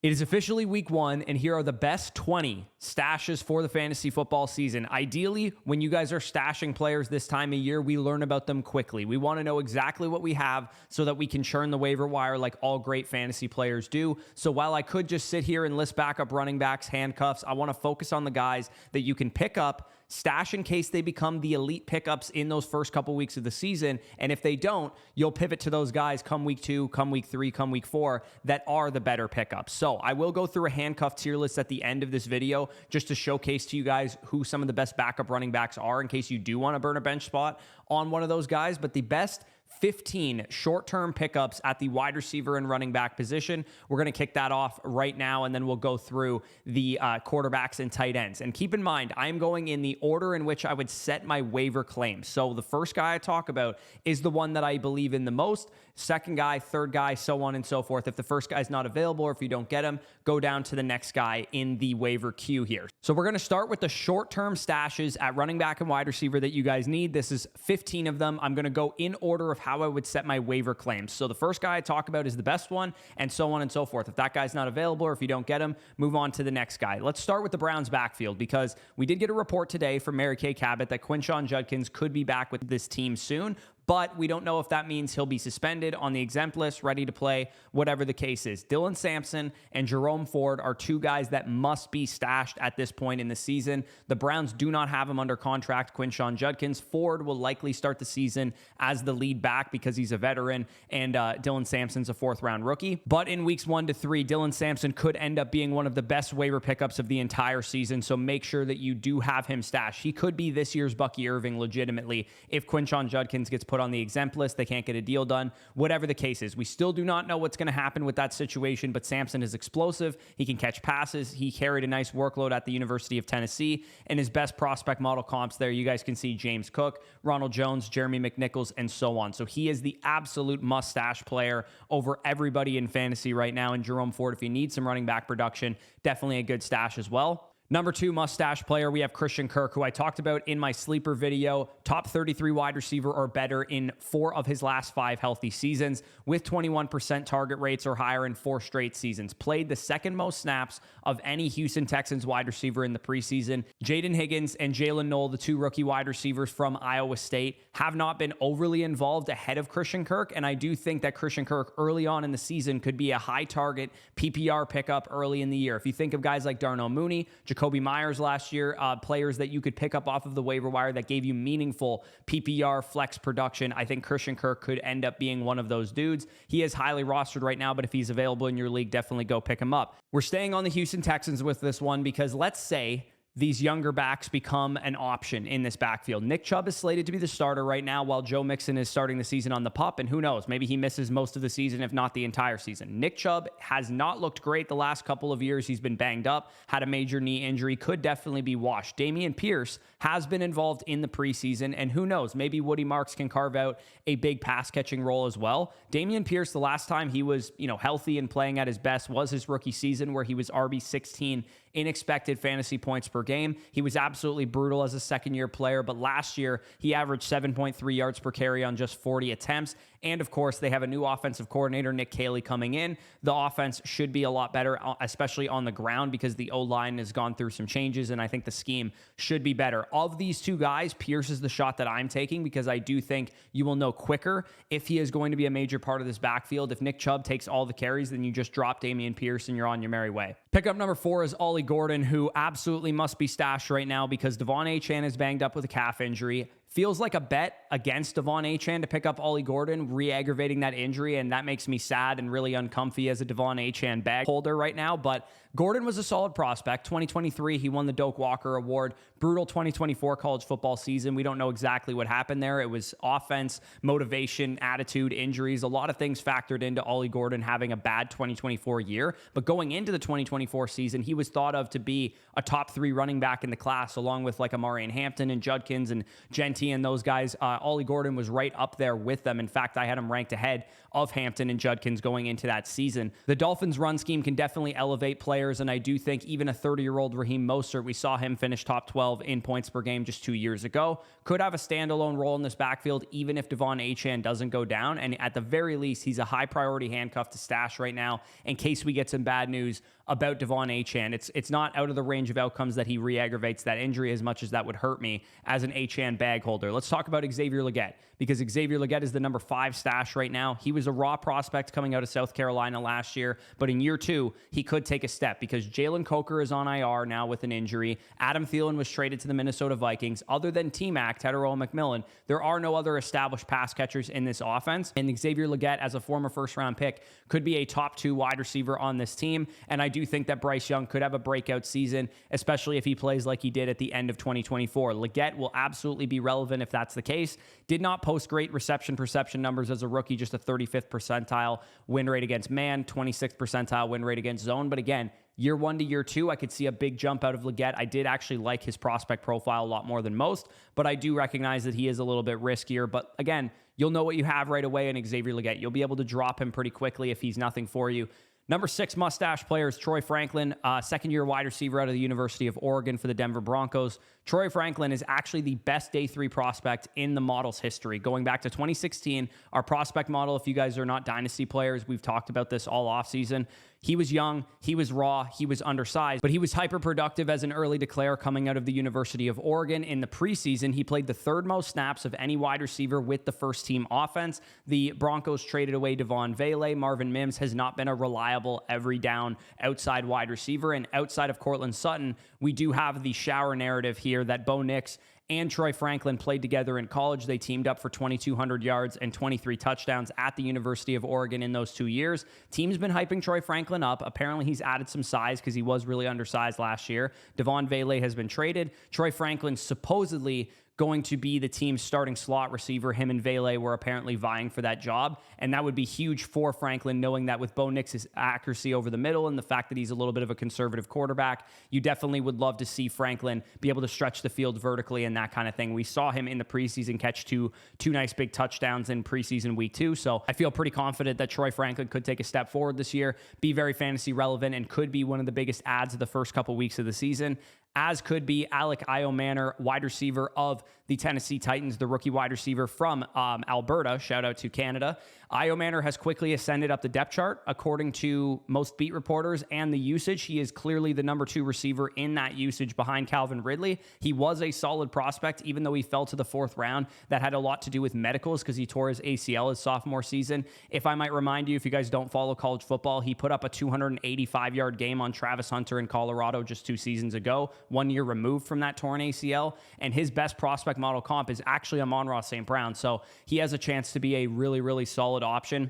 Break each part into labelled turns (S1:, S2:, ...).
S1: It is officially week 1, and here are the best 20 stashes for the fantasy football season. Ideally, when you guys are stashing players this time of year, we learn about them quickly. We want to know exactly what we have so that we can churn the waiver wire like all great fantasy players do. So while I could just sit here and list backup running backs, handcuffs, I want to focus on the guys that you can pick up, stash in case they become the elite pickups in those first couple weeks of the season. And if they don't, you'll pivot to those guys come week 2, come week 3, come week 4 that are the better pickups. So I will go through a handcuff tier list at the end of this video just to showcase to you guys who some of the best backup running backs are in case you do want to burn a bench spot on one of those guys. But the best 15 short-term pickups at the wide receiver and running back position. We're going to kick that off right now, and then we'll go through the quarterbacks and tight ends. And keep in mind, I'm going in the order in which I would set my waiver claims. So the first guy I talk about is the one that I believe in the most. Second guy, third guy, so on and so forth. If the first guy's not available or if you don't get him, go down to the next guy in the waiver queue here. So we're going to start with the short-term stashes at running back and wide receiver that you guys need. This is 15 of them. I'm going to go in order of how I would set my waiver claims. So the first guy I talk about is the best one, and so on and so forth. If that guy's not available or if you don't get him, move on to the next guy. Let's start with the Browns backfield because we did get a report today from Mary Kay Cabot that Kayshon Judkins could be back with this team soon, but we don't know if that means he'll be suspended, on the exempt list, ready to play, whatever the case is. Dylan Sampson and Jerome Ford are two guys that must be stashed at this point in the season. The Browns do not have him under contract, Kayshon Judkins. Ford will likely start the season as the lead back because he's a veteran, and Dylan Sampson's a fourth-round rookie. But in weeks 1 to 3, Dylan Sampson could end up being one of the best waiver pickups of the entire season, so make sure that you do have him stashed. He could be this year's Bucky Irving legitimately if Kayshon Judkins gets put on the exempt list, they can't get a deal done, whatever the case is. We still do not know what's going to happen with that situation, but Sampson is explosive. He can catch passes. He carried a nice workload at the University of Tennessee, and his best prospect model comps there, you guys can see James Cook, Ronald Jones, Jeremy McNichols, and so on. So he is the absolute must-stash player over everybody in fantasy right now, and Jerome Ford, if you need some running back production, definitely a good stash as well. Number 2 mustache player, we have Christian Kirk, who I talked about in my sleeper video. Top 33 wide receiver or better in 4 of his last 5 healthy seasons with 21% target rates or higher in 4 straight seasons. Played the second most snaps of any Houston Texans wide receiver in the preseason. Jaydon Higgins and Jalen Knoll, the 2 rookie wide receivers from Iowa State, have not been overly involved ahead of Christian Kirk, and I do think that Christian Kirk early on in the season could be a high target PPR pickup early in the year. If you think of guys like Darnell Mooney, Jacoby Myers last year, players that you could pick up off of the waiver wire that gave you meaningful PPR flex production, I think Christian Kirk could end up being one of those dudes. He is highly rostered right now, but if he's available in your league, definitely go pick him up. We're staying on the Houston Texans with this one because let's say these younger backs become an option in this backfield. Nick Chubb is slated to be the starter right now while Joe Mixon is starting the season on the pup, and who knows, maybe he misses most of the season, if not the entire season. Nick Chubb has not looked great the last couple of years. He's been banged up, had a major knee injury, could definitely be washed. Dameon Pierce has been involved in the preseason, and who knows, maybe Woody Marks can carve out a big pass-catching role as well. Dameon Pierce, the last time he was, healthy and playing at his best was his rookie season where he was RB16 in expected fantasy points per game. He was absolutely brutal as a second-year player, but last year he averaged 7.3 yards per carry on just 40 attempts. And of course, they have a new offensive coordinator, Nick Caley, coming in. The offense should be a lot better, especially on the ground, because the O-line has gone through some changes, and I think the scheme should be better. Of these 2 guys, Pierce is the shot that I'm taking because I do think you will know quicker if he is going to be a major part of this backfield. If Nick Chubb takes all the carries, then you just drop Dameon Pierce and you're on your merry way. Pickup number 4 is Ollie Gordon, who absolutely must be stashed right now because Devon Achane is banged up with a calf injury. Feels like a bet against Devon Achane to pick up Ollie Gordon, re-aggravating that injury, and that makes me sad and really uncomfy as a Devon Achane bag holder right now. But Gordon was a solid prospect. 2023, he won the Doak Walker Award. Brutal 2024 college football season. We don't know exactly what happened there. It was offense, motivation, attitude, injuries. A lot of things factored into Ollie Gordon having a bad 2024 year. But going into the 2024 season, he was thought of to be a top 3 running back in the class, along with like Amarian Hampton and Judkins and Gentry and T and those guys, Ollie Gordon was right up there with them. In fact, I had him ranked ahead of Hampton and Judkins going into that season. The Dolphins' run scheme can definitely elevate players, and I do think even a 30-year-old Raheem Mostert, we saw him finish top 12 in points per game just 2 years ago, could have a standalone role in this backfield even if Devon Achane doesn't go down. And at the very least, he's a high-priority handcuff to stash right now in case we get some bad news about Devon Achane. It's not out of the range of outcomes that he re-aggravates that injury as much as that would hurt me as an Achane bag holder. Let's talk about Xavier Legette, because Xavier Legette is the number 5 stash right now. He was a raw prospect coming out of South Carolina last year, but in year 2, he could take a step because Jalen Coker is on IR now with an injury. Adam Thielen was traded to the Minnesota Vikings. Other than T-Mac, Tedero McMillan, there are no other established pass catchers in this offense, and Xavier Legette, as a former first-round pick, could be a top 2 wide receiver on this team, and I do think that Bryce Young could have a breakout season, especially if he plays like he did at the end of 2024. Legette will absolutely be relevant if that's the case. Did not post great reception perception numbers as a rookie, just a 35th percentile win rate against man, 26th percentile win rate against zone. But again, year 1 to year 2, I could see a big jump out of Legette. I did actually like his prospect profile a lot more than most, but I do recognize that he is a little bit riskier. But again, you'll know what you have right away in Xavier Legette. You'll be able to drop him pretty quickly if he's nothing for you. Number 6 mustache player is Troy Franklin, second-year wide receiver out of the University of Oregon for the Denver Broncos. Troy Franklin is actually the best day 3 prospect in the model's history. Going back to 2016, our prospect model, if you guys are not dynasty players, we've talked about this all offseason. He was young, he was raw, he was undersized, but he was hyper-productive as an early declare coming out of the University of Oregon. In the preseason, he played the 3rd most snaps of any wide receiver with the first-team offense. The Broncos traded away Devon Vele. Marvin Mims has not been a reliable every-down outside wide receiver, and outside of Cortland Sutton, we do have the shower narrative here that Bo Nix and Troy Franklin played together in college. They teamed up for 2,200 yards and 23 touchdowns at the University of Oregon in those 2 years. Team's been hyping Troy Franklin up. Apparently, he's added some size because he was really undersized last year. Devon Vele has been traded. Troy Franklin supposedly going to be the team's starting slot receiver. Him and Vele were apparently vying for that job, and that would be huge for Franklin, knowing that with Bo Nix's accuracy over the middle and the fact that he's a little bit of a conservative quarterback, you definitely would love to see Franklin be able to stretch the field vertically and that kind of thing. We saw him in the preseason catch two nice big touchdowns in preseason week 2, so I feel pretty confident that Troy Franklin could take a step forward this year, be very fantasy relevant, and could be one of the biggest adds of the first couple weeks of the season, as could be Elic Ayomanor, wide receiver of the Tennessee Titans, the rookie wide receiver from Alberta. Shout out to Canada. Ayomanor has quickly ascended up the depth chart. According to most beat reporters and the usage, he is clearly the number 2 receiver in that usage behind Calvin Ridley. He was a solid prospect, even though he fell to the 4th round. That had a lot to do with medicals because he tore his ACL his sophomore season. If I might remind you, if you guys don't follow college football, he put up a 285-yard game on Travis Hunter in Colorado just 2 seasons ago, 1 year removed from that torn ACL. And his best prospect model comp is actually Amon-Ra St. Brown. So he has a chance to be a really, really solid option.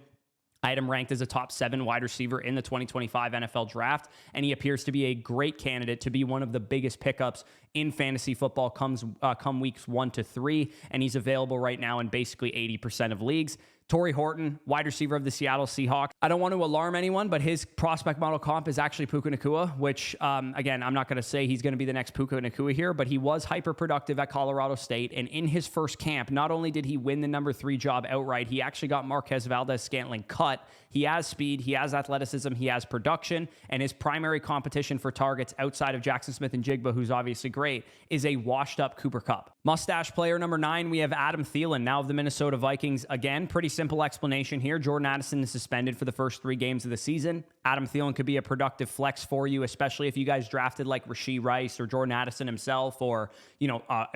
S1: I had him ranked as a top 7 wide receiver in the 2025 NFL draft, and he appears to be a great candidate to be one of the biggest pickups in fantasy football come weeks 1 to 3, and he's available right now in basically 80% of leagues. Tory Horton, wide receiver of the Seattle Seahawks. I don't want to alarm anyone, but his prospect model comp is actually Puka Nacua, which, again, I'm not going to say he's going to be the next Puka Nacua here, but he was hyper-productive at Colorado State, and in his first camp, not only did he win the number 3 job outright, he actually got Marquez Valdez-Scantling cut. He has speed, he has athleticism, he has production, and his primary competition for targets outside of Jackson Smith and Jigba, who's obviously great, is a washed-up Cooper Kupp. Mustache player number 9, we have Adam Thielen, now of the Minnesota Vikings. Again, pretty simple explanation here. Jordan Addison is suspended for the first 3 games of the season. Adam Thielen could be a productive flex for you, especially if you guys drafted like Rashee Rice or Jordan Addison himself, or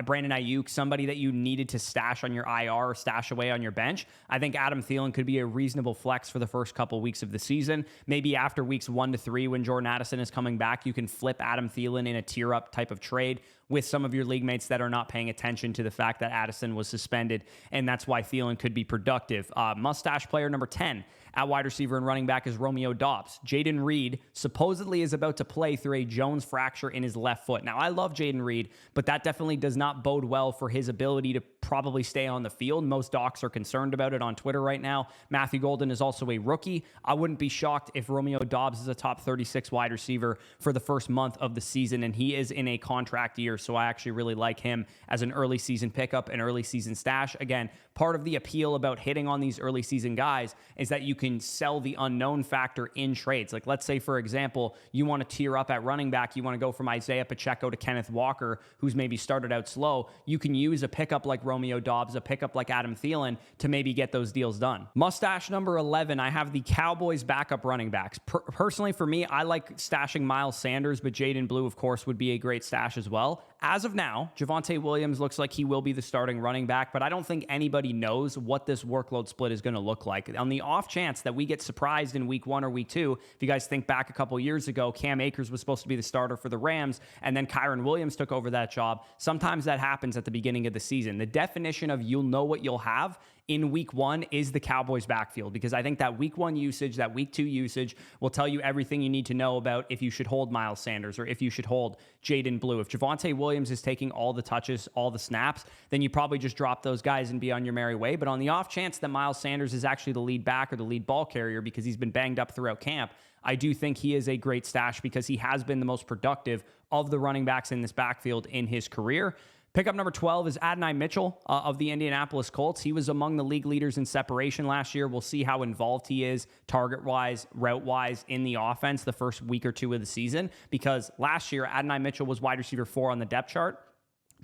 S1: Brandon Ayuk, somebody that you needed to stash on your IR or stash away on your bench. I think Adam Thielen could be a reasonable flex for the first couple weeks of the season. Maybe after weeks 1 to 3, when Jordan Addison is coming back, you can flip Adam Thielen in a tier up type of trade with some of your league mates that are not paying attention to the fact that Addison was suspended, and that's why Thielen could be productive. Mustache player number 10, at wide receiver and running back is Romeo Doubs. Jayden Reed supposedly is about to play through a Jones fracture in his left foot. Now, I love Jayden Reed, but that definitely does not bode well for his ability to probably stay on the field. Most docs are concerned about it on Twitter right now. Matthew Golden is also a rookie. I wouldn't be shocked if Romeo Doubs is a top 36 wide receiver for the first month of the season, and he is in a contract year, so I actually really like him as an early season pickup, an early season stash. Again, part of the appeal about hitting on these early season guys is that you can sell the unknown factor in trades. Like, let's say, for example, you want to tier up at running back. You want to go from Isaiah Pacheco to Kenneth Walker, who's maybe started out slow. You can use a pickup like Romeo Doubs, a pickup like Adam Thielen to maybe get those deals done. Mustache number 11, I have the Cowboys backup running backs. Personally, for me, I like stashing Miles Sanders, but Jaydon Blue, of course, would be a great stash as well. As of now, Javonte Williams looks like he will be the starting running back, but I don't think anybody knows what this workload split is going to look like. On the off chance that we get surprised in week 1 or week 2, if you guys think back a couple years ago, Cam Akers was supposed to be the starter for the Rams, and then Kyron Williams took over that job. Sometimes that happens at the beginning of the season. The definition of you'll know what you'll have in week 1 is the Cowboys backfield, because I think that week 1 usage, that week 2 usage will tell you everything you need to know about if you should hold Miles Sanders or if you should hold Jaydon Blue. If Javonte Williams is taking all the touches, all the snaps, then you probably just drop those guys and be on your merry way. But on the off chance that Miles Sanders is actually the lead back or the lead ball carrier because he's been banged up throughout camp, I do think he is a great stash because he has been the most productive of the running backs in this backfield in his career. Pickup number 12 is Adonai Mitchell of the Indianapolis Colts. He was among the league leaders in separation last year. We'll see how involved he is target-wise, route-wise in the offense the first week or 2 of the season, because last year Adonai Mitchell was wide receiver 4 on the depth chart,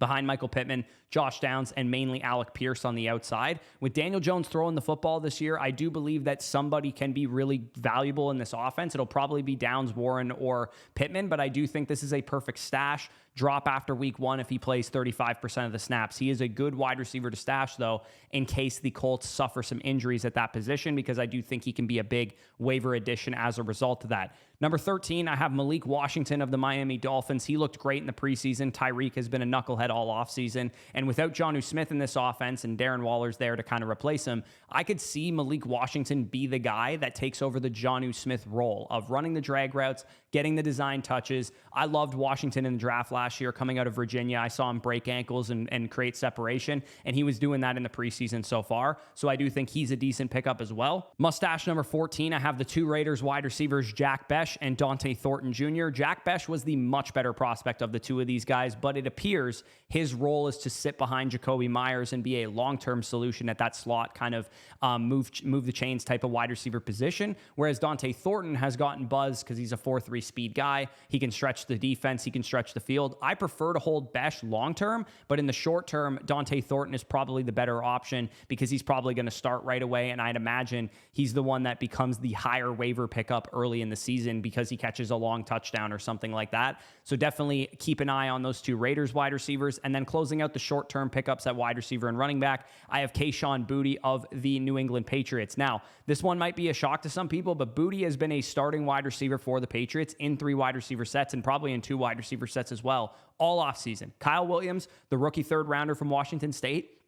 S1: behind Michael Pittman, Josh Downs, and mainly Alec Pierce on the outside. With Daniel Jones throwing the football this year, I do believe that somebody can be really valuable in this offense. It'll probably be Downs, Warren, or Pittman, but I do think this is a perfect stash. Drop after week 1 if he plays 35% of the snaps. He is a good wide receiver to stash, though, in case the Colts suffer some injuries at that position, because I do think he can be a big waiver addition as a result of that. Number 13, I have Malik Washington of the Miami Dolphins. He looked great in the preseason. Tyreek has been a knucklehead all offseason. And without Jonnu Smith in this offense and Darren Waller's there to kind of replace him, I could see Malik Washington be the guy that takes over the Jonnu Smith role of running the drag routes, getting the design touches. I loved Washington in the draft last year coming out of Virginia. I saw him break ankles and create separation, and he was doing that in the preseason so far. So I do think he's a decent pickup as well. Mustache number 14, I have the 2 Raiders wide receivers, Jack Bech and Donte Thornton Jr. Jack Bech was the much better prospect of the 2 of these guys, but it appears his role is to sit behind Jacoby Myers and be a long-term solution at that slot kind of move the chains type of wide receiver position, whereas Donte Thornton has gotten buzz because he's a 4.3 speed guy. He can stretch the defense. He can stretch the field. I prefer to hold Bech long-term, but in the short term, Donte Thornton is probably the better option because he's probably going to start right away, and I'd imagine he's the one that becomes the higher waiver pickup early in the season because he catches a long touchdown or something like that. So definitely keep an eye on those 2 Raiders wide receivers. And then closing out the short-term pickups at wide receiver and running back, I have Kayshon Boutte of the New England Patriots. Now, this one might be a shock to some people, but Boutte has been a starting wide receiver for the Patriots in 3 wide receiver sets and probably in 2 wide receiver sets as well all offseason. Kyle Williams, the rookie 3rd rounder from Washington State,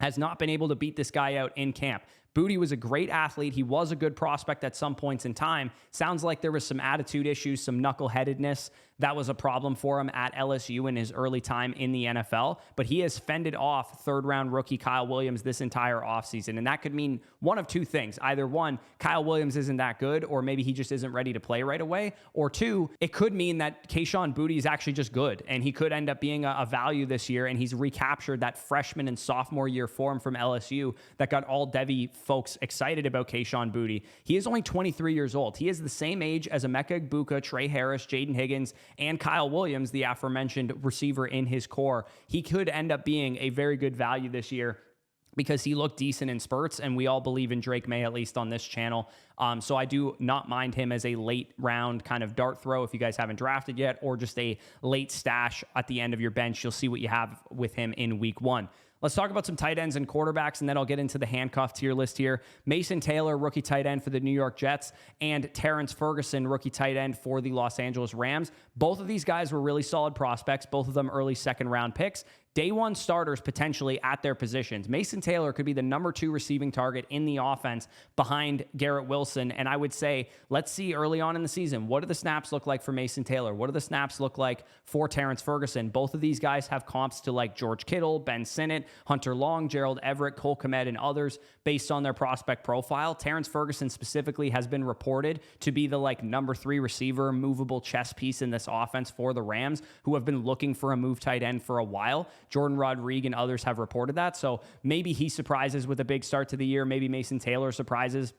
S1: has not been able to beat this guy out in camp. Boutte was a great athlete. He was a good prospect at some points in time. Sounds like there was some attitude issues, some knuckleheadedness that was a problem for him at LSU in his early time in the NFL, but he has fended off 3rd-round rookie Kyle Williams this entire offseason, and that could mean one of 2 things. Either 1, Kyle Williams isn't that good, or maybe he just isn't ready to play right away, or 2, it could mean that Kayshon Boutte is actually just good, and he could end up being a value this year, and he's recaptured that freshman and sophomore year form from LSU that got all Devy folks excited about Kayshon Boutte. He is only 23 years old. He is the same age as Emeka Egbuka, Trey Harris, Jaden Higgins, and Kyle Williams, the aforementioned receiver in his core. He could end up being a very good value this year because he looked decent in spurts, and we all believe in Drake May, at least on this channel. So I do not mind him as a late round kind of dart throw if you guys haven't drafted yet, or just a late stash at the end of your bench. You'll see what you have with him in week 1. Let's talk about some tight ends and quarterbacks, and then I'll get into the handcuff tier list here. Mason Taylor, rookie tight end for the New York Jets, and Terrence Ferguson, rookie tight end for the Los Angeles Rams. Both of these guys were really solid prospects, both of them early 2nd-round picks. Day 1 starters potentially at their positions. Mason Taylor could be the number 2 receiving target in the offense behind Garrett Wilson Wilson. And I would say, let's see early on in the season, what do the snaps look like for Mason Taylor? What do the snaps look like for Terrence Ferguson? Both of these guys have comps to like George Kittle, Ben Sinnott, Hunter Long, Gerald Everett, Cole Kmet, and others based on their prospect profile. Terrence Ferguson specifically has been reported to be the like number 3 receiver, movable chess piece in this offense for the Rams, who have been looking for a move tight end for a while. Jordan Rodriguez and others have reported that. So maybe he surprises with a big start to the year. Maybe Mason Taylor surprises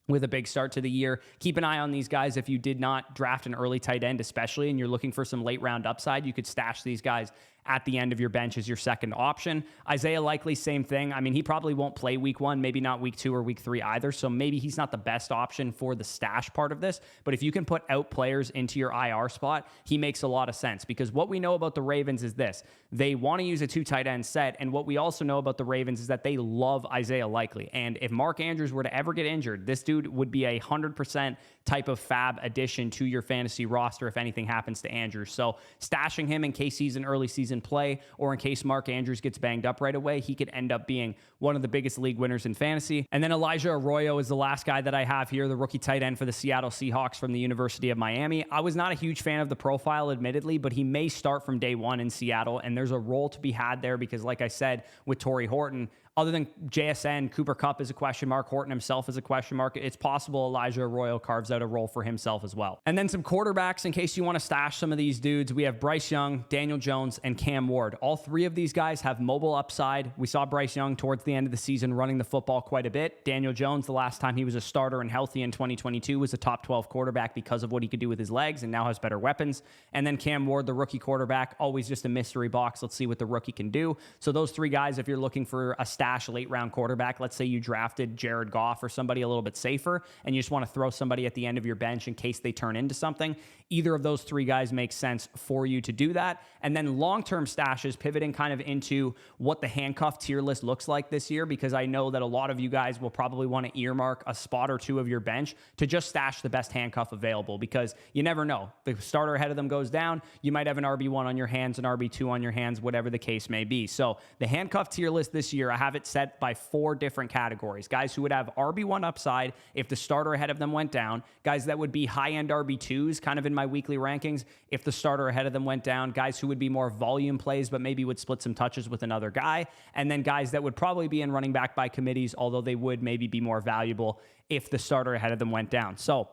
S1: with a big start to the year. Keep an eye on these guys. If you did not draft an early tight end, especially, and you're looking for some late round upside, you could stash these guys at the end of your bench as your second option. Isaiah Likely, same thing. I mean, he probably won't play week 1, maybe not week 2 or week 3 either. So maybe he's not the best option for the stash part of this. But if you can put out players into your IR spot, he makes a lot of sense, because what we know about the Ravens is this: they want to use a 2 tight end set. And what we also know about the Ravens is that they love Isaiah Likely. And if Mark Andrews were to ever get injured, this dude would be a 100% type of fab addition to your fantasy roster if anything happens to Andrews. So stashing him in case he's an early season play, or in case Mark Andrews gets banged up right away, he could end up being one of the biggest league winners in fantasy. And then Elijah Arroyo is the last guy that I have here, the rookie tight end for the Seattle Seahawks from the University of Miami. I was not a huge fan of the profile, admittedly, but he may start from day 1 in Seattle, and there's a role to be had there because, like I said, with Tory Horton, other than JSN, Cooper Kupp is a question mark. Horton himself is a question mark. It's possible Elijah Arroyo carves out a role for himself as well. And then some quarterbacks, in case you want to stash some of these dudes. We have Bryce Young, Daniel Jones, and Cam Ward. All 3 of these guys have mobile upside. We saw Bryce Young towards the end of the season running the football quite a bit. Daniel Jones, the last time he was a starter and healthy in 2022, was a top 12 quarterback because of what he could do with his legs, and now has better weapons. And then Cam Ward, the rookie quarterback, always just a mystery box. Let's see what the rookie can do. So those 3 guys, if you're looking for a stash late round quarterback, let's say you drafted Jared Goff or somebody a little bit safer, and you just want to throw somebody at the end of your bench in case they turn into something, either of those 3 guys makes sense for you to do that. And then long-term stashes, pivoting kind of into what the handcuff tier list looks like this year, because I know that a lot of you guys will probably want to earmark a spot or 2 of your bench to just stash the best handcuff available, because you never know. The starter ahead of them goes down, you might have an RB1 on your hands, an RB2 on your hands, whatever the case may be. So the handcuff tier list this year, I have it set by 4 different categories. Guys who would have RB1 upside if the starter ahead of them went down. Guys that would be high-end RB2s, kind of in my weekly rankings, if the starter ahead of them went down. Guys who would be more volume plays, but maybe would split some touches with another guy. And then guys that would probably be in running back by committees, although they would maybe be more valuable if the starter ahead of them went down. So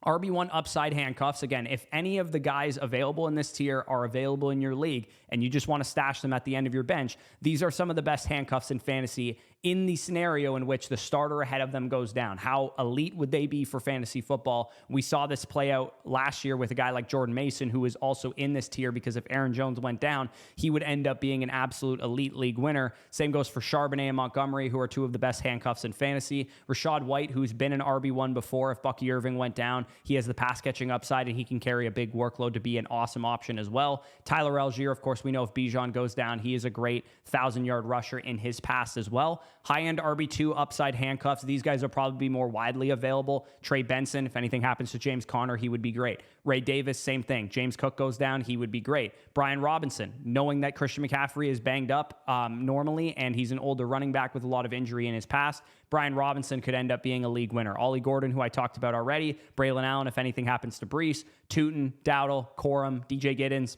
S1: RB1 upside handcuffs. Again, if any of the guys available in this tier are available in your league and you just want to stash them at the end of your bench, these are some of the best handcuffs in fantasy in the scenario in which the starter ahead of them goes down. How elite would they be for fantasy football? We saw this play out last year with a guy like Jordan Mason, who is also in this tier, because if Aaron Jones went down, he would end up being an absolute elite league winner. Same goes for Charbonnet and Montgomery, who are 2 of the best handcuffs in fantasy. Rashad White, who's been an RB1 before. If Bucky Irving went down, he has the pass catching upside and he can carry a big workload to be an awesome option as well. Tyler Algier, of course, we know if Bijan goes down, he is a great 1,000-yard rusher in his past as well. High-end RB2 upside handcuffs. These guys will probably be more widely available. Trey Benson, if anything happens to James Conner, he would be great. Ray Davis, same thing. James Cook goes down, he would be great. Brian Robinson, knowing that Christian McCaffrey is banged up normally, and he's an older running back with a lot of injury in his past, Brian Robinson could end up being a league winner. Ollie Gordon, who I talked about already. Braylon Allen, if anything happens to Brees. Tootin, Dowdle, Corum, DJ Giddens,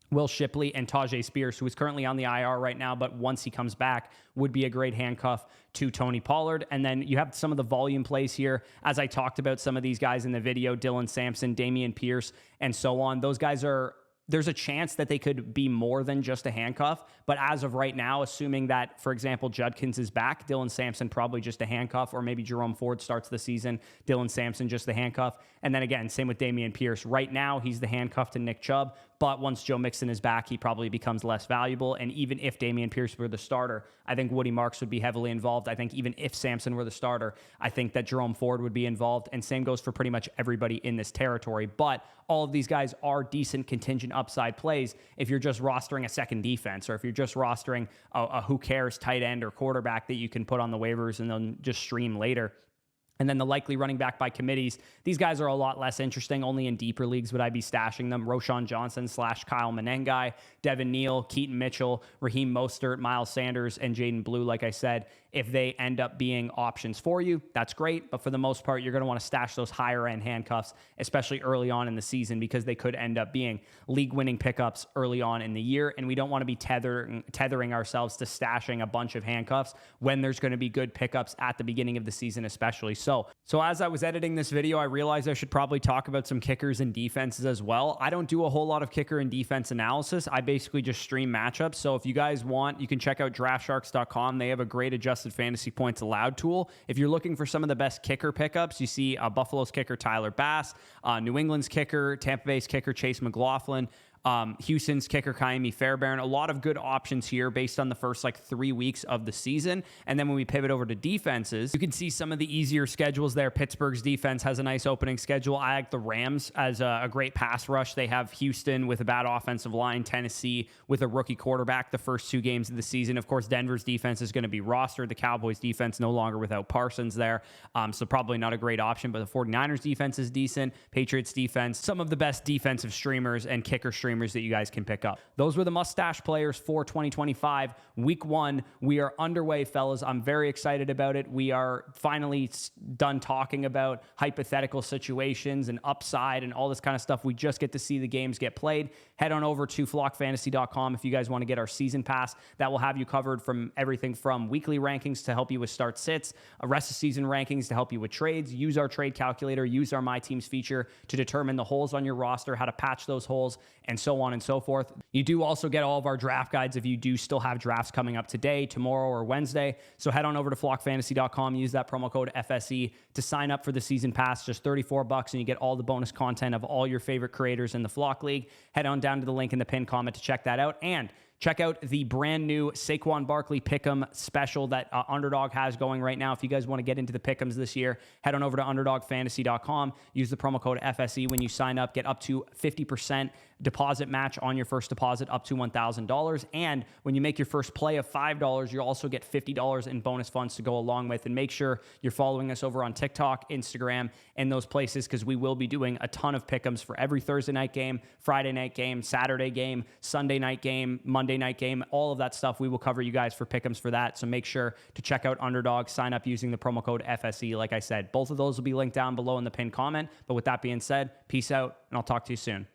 S1: Will Shipley, and Tajay Spears, who is currently on the IR right now, but once he comes back, would be a great handcuff to Tony Pollard. And then you have some of the volume plays here. As I talked about some of these guys in the video, Dylan Sampson, Dameon Pierce, and so on. Those guys are... There's a chance that they could be more than just a handcuff. But as of right now, assuming that, for example, Judkins is back, Dylan Sampson probably just a handcuff, or maybe Jerome Ford starts the season, Dylan Sampson just the handcuff. And then again, same with Dameon Pierce. Right now, he's the handcuff to Nick Chubb. But once Joe Mixon is back, he probably becomes less valuable. And even if Dameon Pierce were the starter, I think Woody Marks would be heavily involved. I think even if Sampson were the starter, I think that Jerome Ford would be involved. And same goes for pretty much everybody in this territory. But all of these guys are decent contingent upside plays if you're just rostering a second defense, or if you're just rostering a who cares tight end or quarterback that you can put on the waivers and then just stream later. And then the likely running back by committees, these guys are a lot less interesting. Only in deeper leagues would I be stashing them. Roshan Johnson / Kyle Menengai, Devin Neal, Keaton Mitchell, Raheem Mostert, Miles Sanders, and Jaydon Blue, like I said. If they end up being options for you, that's great. But for the most part, you're going to want to stash those higher end handcuffs, especially early on in the season, because they could end up being league winning pickups early on in the year. And we don't want to be tethering ourselves to stashing a bunch of handcuffs when there's going to be good pickups at the beginning of the season, especially. So as I was editing this video, I realized I should probably talk about some kickers and defenses as well. I don't do a whole lot of kicker and defense analysis. I basically just stream matchups. So if you guys want, you can check out draftsharks.com. They have a great adjusted fantasy points allowed tool. If you're looking for some of the best kicker pickups, you see Buffalo's kicker Tyler Bass, New England's kicker, Tampa Bay's kicker Chase McLaughlin, Houston's kicker Kaimi Fairbairn. A lot of good options here based on the first 3 weeks of the season. And then when we pivot over to defenses, you can see some of the easier schedules there. Pittsburgh's defense has a nice opening schedule. I like the Rams as a great pass rush. They have Houston with a bad offensive line, Tennessee with a rookie quarterback the first 2 games of the season. Of course, Denver's defense is going to be rostered. The Cowboys defense no longer without Parsons there. So probably not a great option, but the 49ers defense is decent. Patriots defense, some of the best defensive streamers and kicker streamers that you guys can pick up. Those were the mustache players for 2025. Week 1, we are underway, fellas. I'm very excited about it. We are finally done talking about hypothetical situations and upside and all this kind of stuff. We just get to see the games get played. Head on over to flockfantasy.com if you guys want to get our season pass. That will have you covered from everything from weekly rankings to help you with start sits, rest of season rankings to help you with trades. Use our trade calculator, use our My Teams feature to determine the holes on your roster, how to patch those holes, and so on and so forth. You do also get all of our draft guides if you do still have drafts coming up today, tomorrow, or Wednesday. So head on over to flockfantasy.com, use that promo code FSE to sign up for the season pass, just $34, and you get all the bonus content of all your favorite creators in the Flock League. Head on down to the link in the pinned comment to check that out. And check out the brand new Saquon Barkley Pick'em special that Underdog has going right now. If you guys want to get into the Pick'ems this year, head on over to underdogfantasy.com. Use the promo code FSE when you sign up. Get up to 50% deposit match on your first deposit up to $1,000. And when you make your first play of $5, you'll also get $50 in bonus funds to go along with. And make sure you're following us over on TikTok, Instagram, and those places, because we will be doing a ton of Pick'ems for every Thursday night game, Friday night game, Saturday game, Sunday night game, Monday night game, all of that stuff. We will cover you guys for Pick'ems for that. So make sure to check out Underdog, sign up using the promo code FSE. Like I said, both of those will be linked down below in the pinned comment. But with that being said, peace out, and I'll talk to you soon.